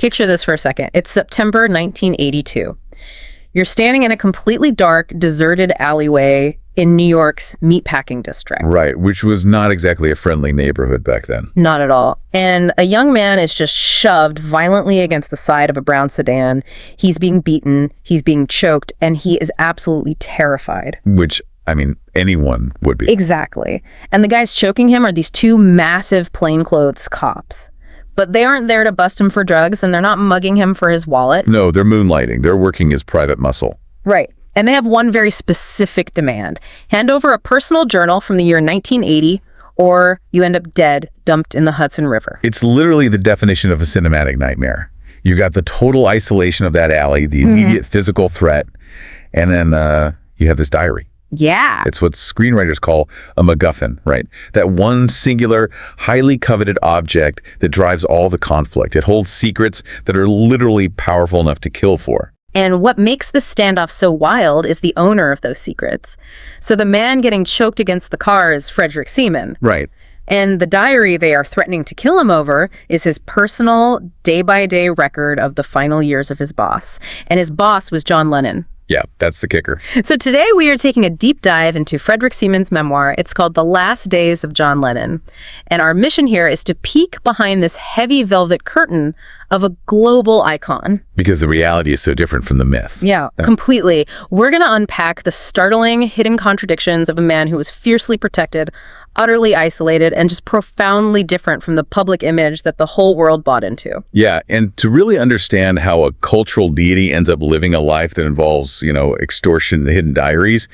Picture this for a second. It's September 1982. You're standing in a completely dark, deserted alleyway in New York's meatpacking district. Right, which was not exactly a friendly neighborhood back then. Not at all. And a young man is just shoved violently against the side of a brown sedan. He's being beaten, he's being choked, and he is absolutely terrified. Which, I mean, anyone would be. Exactly. And the guys choking him are these two massive plainclothes cops. But they aren't there to bust him for drugs, and they're not mugging him for his wallet. No, they're moonlighting. They're working as private muscle. Right. And they have one very specific demand. Hand over a personal journal from the year 1980, or you end up dead, dumped in the Hudson River. It's literally the definition of a cinematic nightmare. You got the total isolation of that alley, the immediate physical threat, and then you have this diary. Yeah. It's what screenwriters call a MacGuffin, right? That one singular, highly coveted object that drives all the conflict. It holds secrets that are literally powerful enough to kill for. And what makes this standoff so wild is the owner of those secrets. So the man getting choked against the car is Frederick Seaman. Right. And the diary they are threatening to kill him over is his personal, day-by-day record of the final years of his boss. And his boss was John Lennon. Yeah, that's the kicker. So today we are taking a deep dive into Frederick Seaman's memoir. It's called The Last Days of John Lennon. And our mission here is to peek behind this heavy velvet curtain of a global icon. Because the reality is so different from the myth. Yeah, completely. We're going to unpack the startling hidden contradictions of a man who was fiercely protected, utterly isolated, and just profoundly different from the public image that the whole world bought into. Yeah, and to really understand how a cultural deity ends up living a life that involves, extortion and hidden diaries,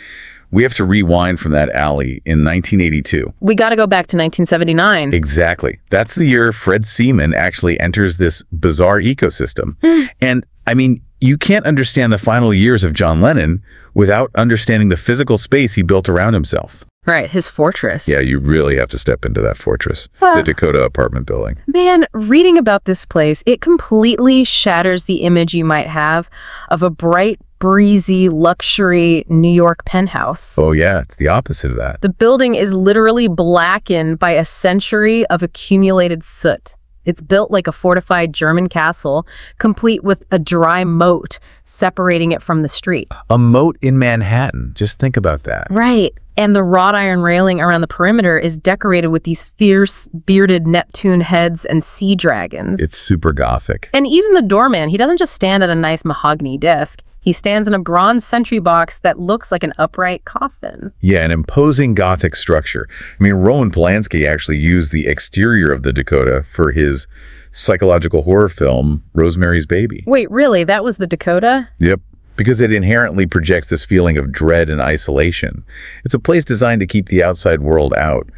we have to rewind from that alley in 1982. We got to go back to 1979. Exactly. That's the year Fred Seaman actually enters this bizarre ecosystem. And, I mean, you can't understand the final years of John Lennon without understanding the physical space he built around himself. Right, his fortress. Yeah, you really have to step into that fortress, the Dakota apartment building. Man, reading about this place, it completely shatters the image you might have of a bright, breezy, luxury New York penthouse. Oh yeah, it's the opposite of that. The building is literally blackened by a century of accumulated soot. It's built like a fortified German castle, complete with a dry moat separating it from the street. A moat in Manhattan. Just think about that. Right. And the wrought iron railing around the perimeter is decorated with these fierce, bearded Neptune heads and sea dragons. It's super gothic. And even the doorman, he doesn't just stand at a nice mahogany desk. He stands in a bronze sentry box that looks like an upright coffin. Yeah, an imposing Gothic structure. I mean, Roman Polanski actually used the exterior of the Dakota for his psychological horror film, Rosemary's Baby. Wait, really? That was the Dakota? Yep, because it inherently projects this feeling of dread and isolation. It's a place designed to keep the outside world out.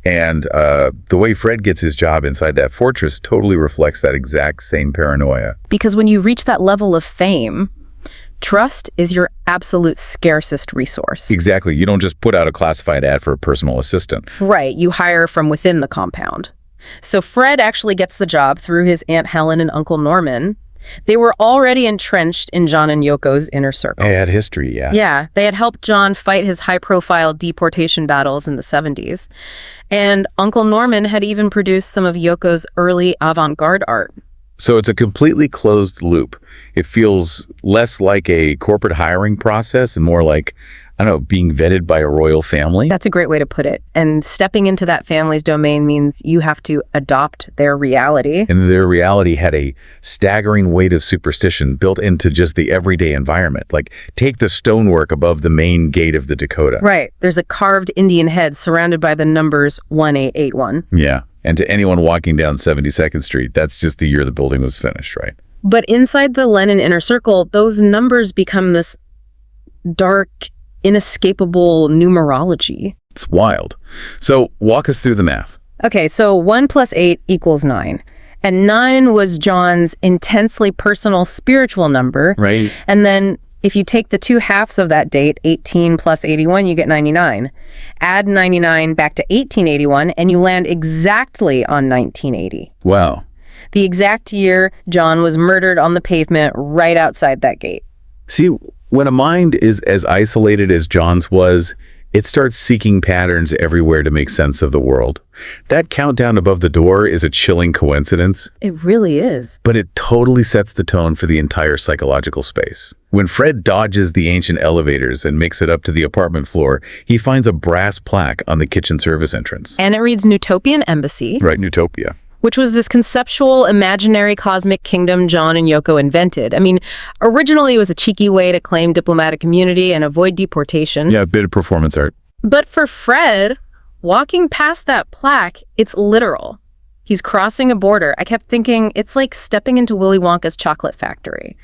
And the way Fred gets his job inside that fortress totally reflects that exact same paranoia. Because when you reach that level of fame, trust is your absolute scarcest resource. Exactly. You don't just put out a classified ad for a personal assistant. Right. You hire from within the compound. So Fred actually gets the job through his Aunt Helen and Uncle Norman. They were already entrenched in John and Yoko's inner circle. They had history, yeah. Yeah. They had helped John fight his high-profile deportation battles in the 70s. And Uncle Norman had even produced some of Yoko's early avant-garde art. So it's a completely closed loop. It feels less like a corporate hiring process and more like, I don't know, being vetted by a royal family. That's a great way to put it. And stepping into that family's domain means you have to adopt their reality. And their reality had a staggering weight of superstition built into just the everyday environment. Like, take the stonework above the main gate of the Dakota. Right. There's a carved Indian head surrounded by the numbers 1881. Yeah. And to anyone walking down 72nd Street, that's just the year the building was finished, right? But inside the Lennon inner circle, those numbers become this dark, inescapable numerology. It's wild. So walk us through the math. Okay, so 1 + 8 = 9. And 9 was John's intensely personal spiritual number. Right. And then if you take the two halves of that date, 18 + 81, you get 99. Add 99 back to 1881, and you land exactly on 1980. Wow. The exact year John was murdered on the pavement right outside that gate. See, when a mind is as isolated as John's was, It starts seeking patterns everywhere to make sense of the world. That countdown above the door is a chilling coincidence, It really is. but it totally sets the tone for the entire psychological space. When Fred dodges the ancient elevators and makes it up to the apartment floor, he finds a brass plaque on the kitchen service entrance. And it reads Newtopian Embassy, Right, Newtopia. which was this conceptual, imaginary cosmic kingdom John and Yoko invented. I mean, originally it was a cheeky way to claim diplomatic immunity and avoid deportation. Yeah, a bit of performance art. But for Fred, walking past that plaque, it's literal. He's crossing a border. I kept thinking it's like stepping into Willy Wonka's chocolate factory.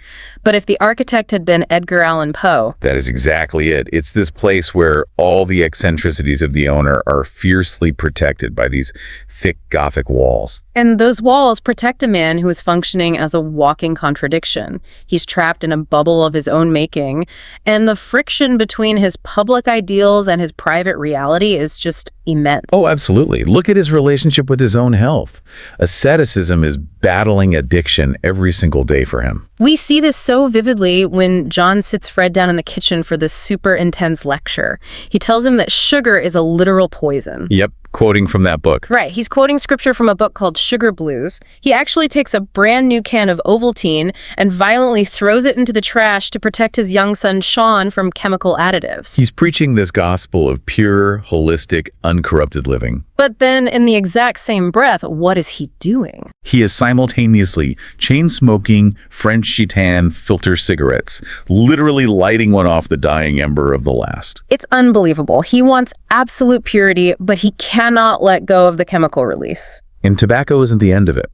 But if the architect had been Edgar Allan Poe, That is exactly it. It's this place where all the eccentricities of the owner are fiercely protected by these thick Gothic walls. and those walls protect a man who is functioning as a walking contradiction. He's trapped in a bubble of his own making, and the friction between his public ideals and his private reality is just immense. Oh, absolutely. Look at his relationship with his own health. Asceticism is battling addiction every single day for him. We see this so vividly when John sits Fred down in the kitchen for this super intense lecture. He tells him that sugar is a literal poison. Yep, quoting from that book. Right, he's quoting scripture from a book called Sugar Blues. He actually takes a brand new can of Ovaltine and violently throws it into the trash to protect his young son Sean from chemical additives. He's preaching this gospel of pure, holistic, uncorrupted living. But then in the exact same breath, what is he doing? He is simultaneously chain-smoking French Gitan filter cigarettes, literally lighting one off the dying ember of the last. It's unbelievable. He wants absolute purity, but he cannot let go of the chemical release. And tobacco isn't the end of it.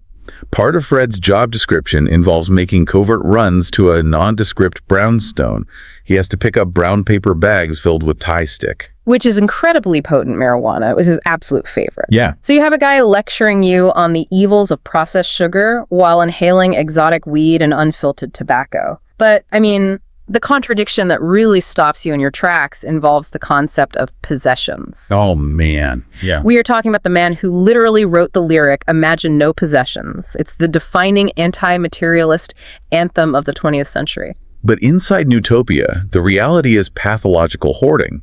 Part of Fred's job description involves making covert runs to a nondescript brownstone. He has to pick up brown paper bags filled with Thai stick. Which is incredibly potent marijuana. It was his absolute favorite. Yeah. So you have a guy lecturing you on the evils of processed sugar while inhaling exotic weed and unfiltered tobacco. But, I mean, the contradiction that really stops you in your tracks involves the concept of possessions. Oh, man. Yeah. We are talking about the man who literally wrote the lyric, "Imagine no possessions." It's the defining anti-materialist anthem of the 20th century. But inside Newtopia, the reality is pathological hoarding.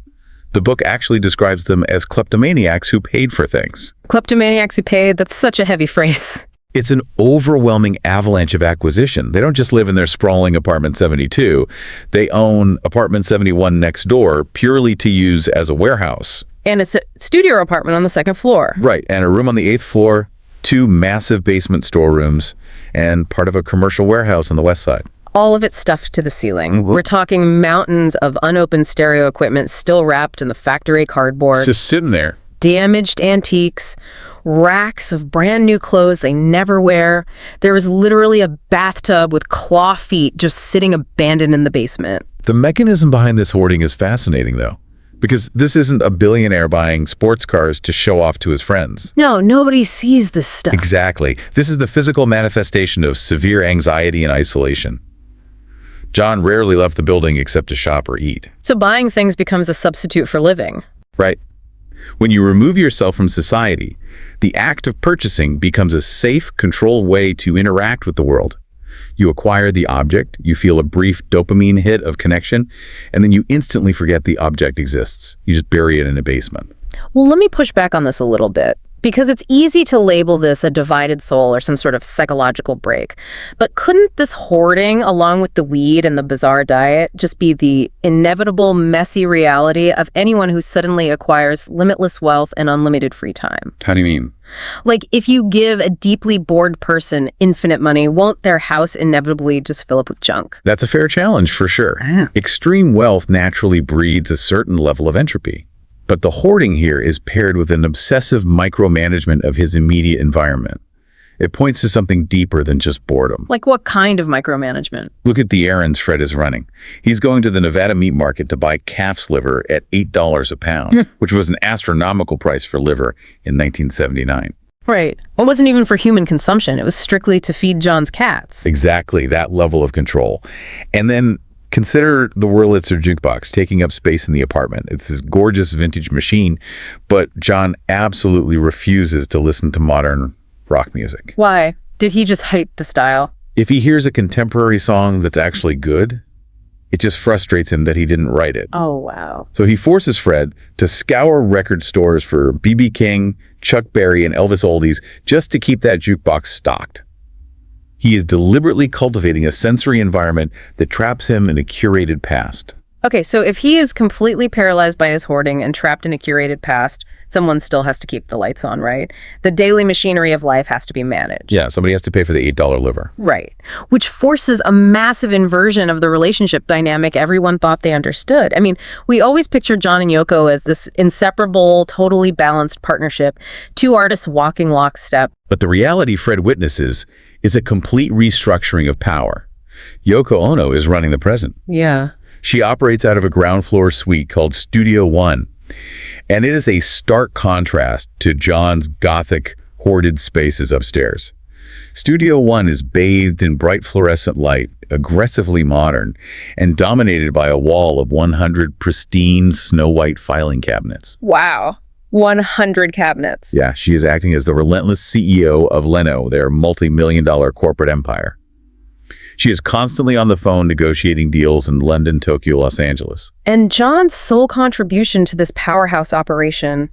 The book actually describes them as kleptomaniacs who paid for things. Kleptomaniacs who paid, that's such a heavy phrase. It's an overwhelming avalanche of acquisition. They don't just live in their sprawling apartment 72. They own apartment 71 next door purely to use as a warehouse. And it's a studio apartment on the second floor. Right, and a room on the 8th floor, 2 massive basement storerooms, and part of a commercial warehouse on the west side. All of it stuffed to the ceiling. We're talking mountains of unopened stereo equipment still wrapped in the factory cardboard. It's just sitting there. Damaged antiques, racks of brand new clothes they never wear. There was literally a bathtub with claw feet just sitting abandoned in the basement. The mechanism behind this hoarding is fascinating, though, because this isn't a billionaire buying sports cars to show off to his friends. No, nobody sees this stuff. Exactly. This is the physical manifestation of severe anxiety and isolation. John rarely left the building except to shop or eat. So buying things becomes a substitute for living. Right. When you remove yourself from society, the act of purchasing becomes a safe, controlled way to interact with the world. You acquire the object, you feel a brief dopamine hit of connection, and then you instantly forget the object exists. You just bury it in a basement. Well, let me push back on this a little bit, because it's easy to label this a divided soul or some sort of psychological break. But couldn't this hoarding, along with the weed and the bizarre diet, just be the inevitable, messy reality of anyone who suddenly acquires limitless wealth and unlimited free time? How do you mean? Like, if you give a deeply bored person infinite money, won't their house inevitably just fill up with junk? That's a fair challenge, for sure. Extreme wealth naturally breeds a certain level of entropy. But the hoarding here is paired with an obsessive micromanagement of his immediate environment. It points to something deeper than just boredom. Like, what kind of micromanagement? Look at the errands Fred is running. He's going to the Nevada meat market to buy calf's liver at $8 a pound, which was an astronomical price for liver in 1979. Right. It wasn't even for human consumption. It was strictly to feed John's cats. Exactly, that level of control. And then consider the Wurlitzer jukebox taking up space in the apartment. It's this gorgeous vintage machine, but John absolutely refuses to listen to modern rock music. Why? Did he just hate the style? If he hears a contemporary song that's actually good, It just frustrates him that he didn't write it. Oh, wow. So he forces Fred to scour record stores for B.B. King, Chuck Berry, and Elvis oldies just to keep that jukebox stocked. He is deliberately cultivating a sensory environment that traps him in a curated past. Okay, so if he is completely paralyzed by his hoarding and trapped in a curated past, someone still has to keep the lights on, right? The daily machinery of life has to be managed. Yeah, somebody has to pay for the $8 liver. Right. Which forces a massive inversion of the relationship dynamic everyone thought they understood. I mean, we always pictured John and Yoko as this inseparable, totally balanced partnership, two artists walking lockstep. But the reality Fred witnesses is a complete restructuring of power. Yoko Ono is running the present. Yeah. She operates out of a ground floor suite called Studio One, and it is a stark contrast to John's gothic, hoarded spaces upstairs. Studio One is bathed in bright fluorescent light, aggressively modern, and dominated by a wall of 100 pristine snow-white filing cabinets. Wow. 100 cabinets. Yeah, she is acting as the relentless CEO of Leno, their multi-million-dollar corporate empire. She is constantly on the phone negotiating deals in London, Tokyo, Los Angeles. And John's sole contribution to this powerhouse operation,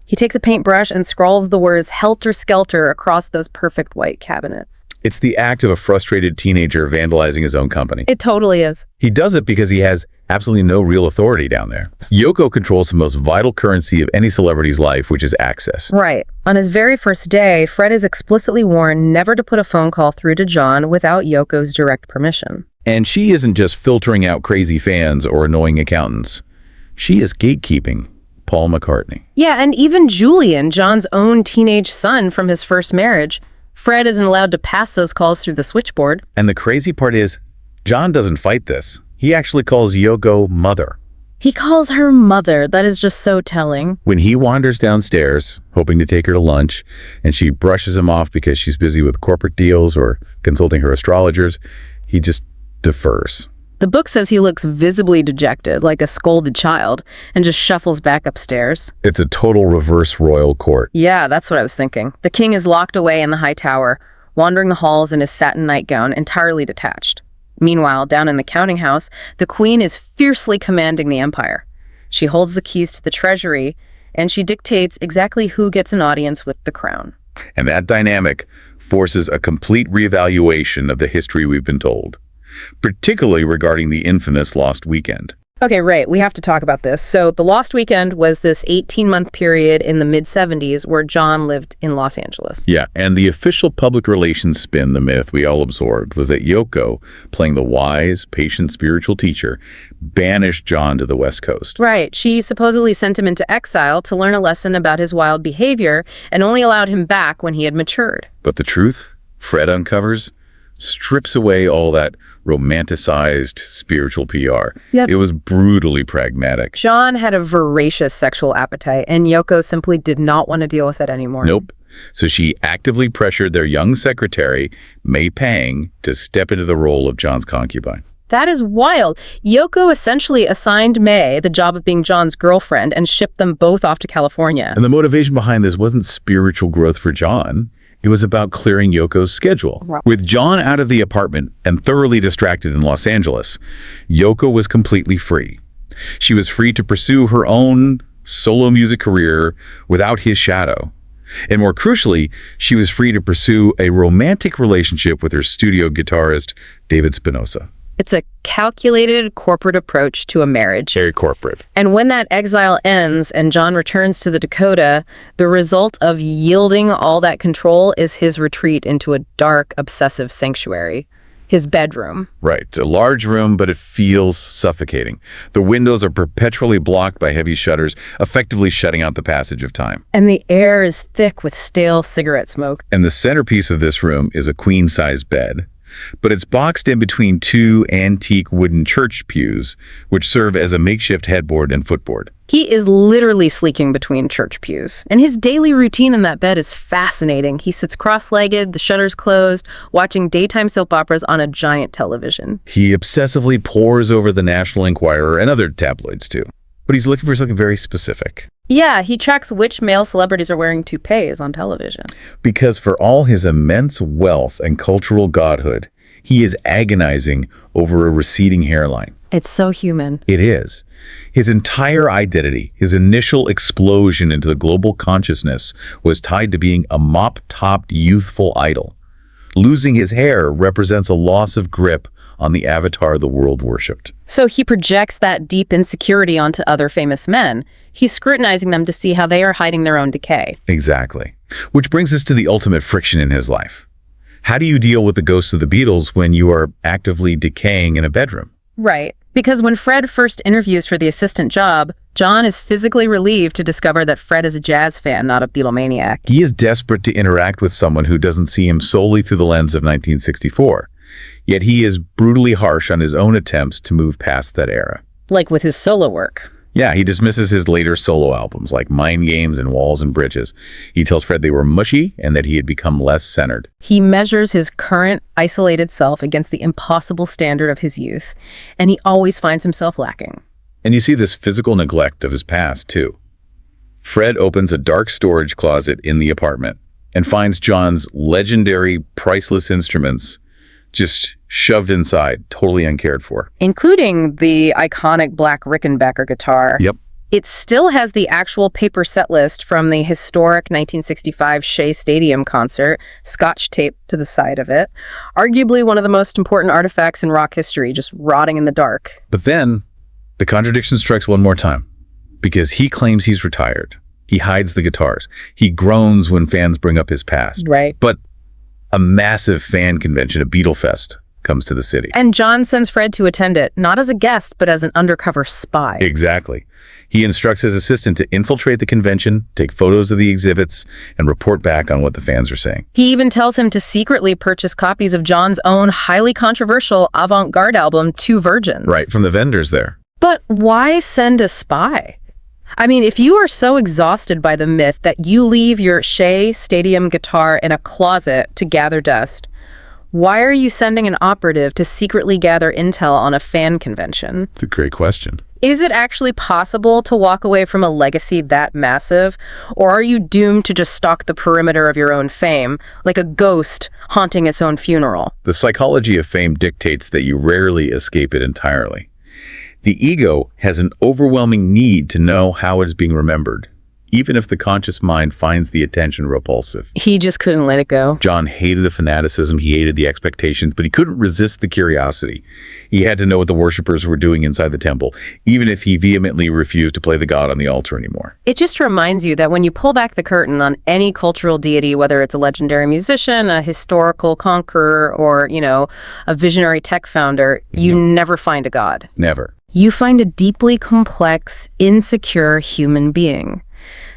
he takes a paintbrush and scrawls the words helter-skelter across those perfect white cabinets. It's the act of a frustrated teenager vandalizing his own company. It totally is. He does it because he has absolutely no real authority down there. Yoko controls the most vital currency of any celebrity's life, which is access. Right. On his very first day, Fred is explicitly warned never to put a phone call through to John without Yoko's direct permission. And she isn't just filtering out crazy fans or annoying accountants. She is gatekeeping Paul McCartney. Yeah, and even Julian, John's own teenage son from his first marriage, Fred isn't allowed to pass those calls through the switchboard. And the crazy part is, John doesn't fight this. He actually calls Yoko mother. He calls her mother. That is just so telling. When he wanders downstairs, hoping to take her to lunch, and she brushes him off because she's busy with corporate deals or consulting her astrologers, he just defers. The book says he looks visibly dejected, like a scolded child, and just shuffles back upstairs. It's a total reverse royal court. Yeah, that's what I was thinking. The king is locked away in the high tower, wandering the halls in his satin nightgown, entirely detached. Meanwhile, down in the counting house, the queen is fiercely commanding the empire. She holds the keys to the treasury, and she dictates exactly who gets an audience with the crown. And that dynamic forces a complete reevaluation of the history we've been told, particularly regarding the infamous Lost Weekend. Okay, right. We have to talk about this. So the Lost Weekend was this 18-month period in the mid-70s where John lived in Los Angeles. Yeah, and the official public relations spin the myth we all absorbed was that Yoko, playing the wise, patient spiritual teacher, banished John to the West Coast. Right. She supposedly sent him into exile to learn a lesson about his wild behavior and only allowed him back when he had matured. But the truth, Fred uncovers, strips away all that romanticized spiritual PR. Yep. It was brutally pragmatic. John had a voracious sexual appetite, and Yoko simply did not want to deal with it anymore. Nope. So she actively pressured their young secretary, May Pang, to step into the role of John's concubine. That is wild. Yoko essentially assigned May the job of being John's girlfriend and shipped them both off to California. And the motivation behind this wasn't spiritual growth for John. It was about clearing Yoko's schedule. Right. With John out of the apartment and thoroughly distracted in Los Angeles, Yoko was completely free. She was free to pursue her own solo music career without his shadow. And more crucially, she was free to pursue a romantic relationship with her studio guitarist, David Spinoza. It's a calculated corporate approach to a marriage. Very corporate. And when that exile ends and John returns to the Dakota, the result of yielding all that control is his retreat into a dark, obsessive sanctuary. His bedroom. Right. It's a large room, but it feels suffocating. The windows are perpetually blocked by heavy shutters, effectively shutting out the passage of time. And the air is thick with stale cigarette smoke. And the centerpiece of this room is a queen-size bed. But it's boxed in between two antique wooden church pews, which serve as a makeshift headboard and footboard. He is literally sleeking between church pews. And his daily routine in that bed is fascinating. He sits cross-legged, the shutters closed, watching daytime soap operas on a giant television. He obsessively pores over the National Enquirer and other tabloids, too. But he's looking for something very specific. Yeah, he tracks which male celebrities are wearing toupees on television. Because for all his immense wealth and cultural godhood, He is agonizing over a receding hairline. It's so human. It is. His entire identity, his initial explosion into the global consciousness, was tied to being a mop-topped youthful idol. Losing his hair represents a loss of grip on the avatar the world worshipped. So he projects that deep insecurity onto other famous men. He's scrutinizing them to see how they are hiding their own decay. Exactly. Which brings us to the ultimate friction in his life. How do you deal with the ghosts of the Beatles when you are actively decaying in a bedroom? Right. Because when Fred first interviews for the assistant job, John is physically relieved to discover that Fred is a jazz fan, not a Beatlemaniac. He is desperate to interact with someone who doesn't see him solely through the lens of 1964. Yet he is brutally harsh on his own attempts to move past that era. Like with his solo work. Yeah, he dismisses his later solo albums like Mind Games and Walls and Bridges. He tells Fred they were mushy and that he had become less centered. He measures his current isolated self against the impossible standard of his youth, and he always finds himself lacking. And you see this physical neglect of his past, too. Fred opens a dark storage closet in the apartment and finds John's legendary, priceless instruments just shoved inside, totally uncared for. Including the iconic black Rickenbacker guitar. Yep. It still has the actual paper set list from the historic 1965 Shea Stadium concert, scotch taped to the side of it. Arguably one of the most important artifacts in rock history, just rotting in the dark. But then, the contradiction strikes one more time, because he claims he's retired. He hides the guitars. He groans when fans bring up his past. Right. But a massive fan convention, a Beatlefest, comes to the city. And John sends Fred to attend it, not as a guest, but as an undercover spy. Exactly. He instructs his assistant to infiltrate the convention, take photos of the exhibits, and report back on what the fans are saying. He even tells him to secretly purchase copies of John's own highly controversial avant-garde album, Two Virgins. Right, from the vendors there. But why send a spy? I mean, if you are so exhausted by the myth that you leave your Shea Stadium guitar in a closet to gather dust, why are you sending an operative to secretly gather intel on a fan convention? It's a great question. Is it actually possible to walk away from a legacy that massive? Or are you doomed to just stalk the perimeter of your own fame, like a ghost haunting its own funeral? The psychology of fame dictates that you rarely escape it entirely. The ego has an overwhelming need to know how it is being remembered, even if the conscious mind finds the attention repulsive. He just couldn't let it go. John hated the fanaticism, he hated the expectations, but he couldn't resist the curiosity. He had to know what the worshippers were doing inside the temple, even if he vehemently refused to play the god on the altar anymore. It just reminds you that when you pull back the curtain on any cultural deity, whether it's a legendary musician, a historical conqueror, or, a visionary tech founder, you never find a god. Never. You find a deeply complex, insecure human being.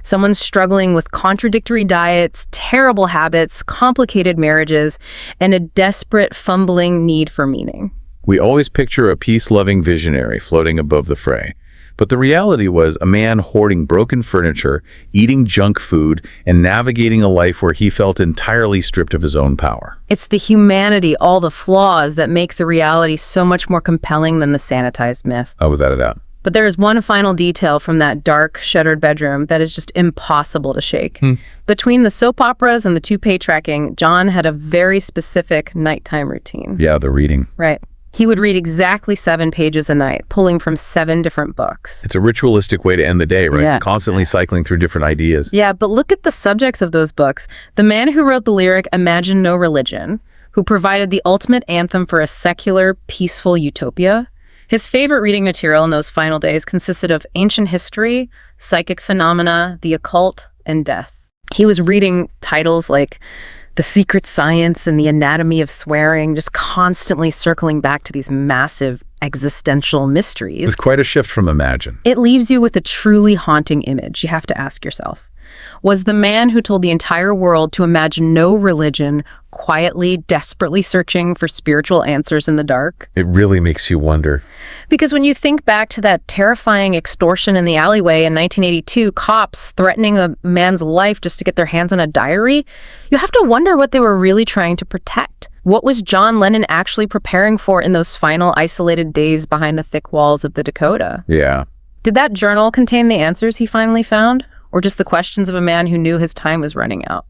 Someone struggling with contradictory diets, terrible habits, complicated marriages, and a desperate, fumbling need for meaning. We always picture a peace-loving visionary floating above the fray. But the reality was a man hoarding broken furniture, eating junk food, and navigating a life where he felt entirely stripped of his own power. It's the humanity, all the flaws, that make the reality so much more compelling than the sanitized myth. Oh, without a doubt. But there is one final detail from that dark, shuttered bedroom that is just impossible to shake. Between the soap operas and the toupee tracking, John had a very specific nighttime routine. Yeah, the reading. Right. He would read exactly 7 pages a night, pulling from 7 different books. It's a ritualistic way to end the day, right? Yeah. Constantly cycling through different ideas. Yeah, but look at the subjects of those books. The man who wrote the lyric "Imagine No Religion," who provided the ultimate anthem for a secular, peaceful utopia. His favorite reading material in those final days consisted of ancient history, psychic phenomena, the occult, and death. He was reading titles like The Secret Science and The Anatomy of Swearing, just constantly circling back to these massive existential mysteries. It's quite a shift from Imagine. It leaves you with a truly haunting image. You have to ask yourself, was the man who told the entire world to imagine no religion quietly, desperately searching for spiritual answers in the dark? It really makes you wonder. Because when you think back to that terrifying extortion in the alleyway in 1982, cops threatening a man's life just to get their hands on a diary, you have to wonder what they were really trying to protect. What was John Lennon actually preparing for in those final isolated days behind the thick walls of the Dakota? Yeah. Did that journal contain the answers he finally found? Or just the questions of a man who knew his time was running out?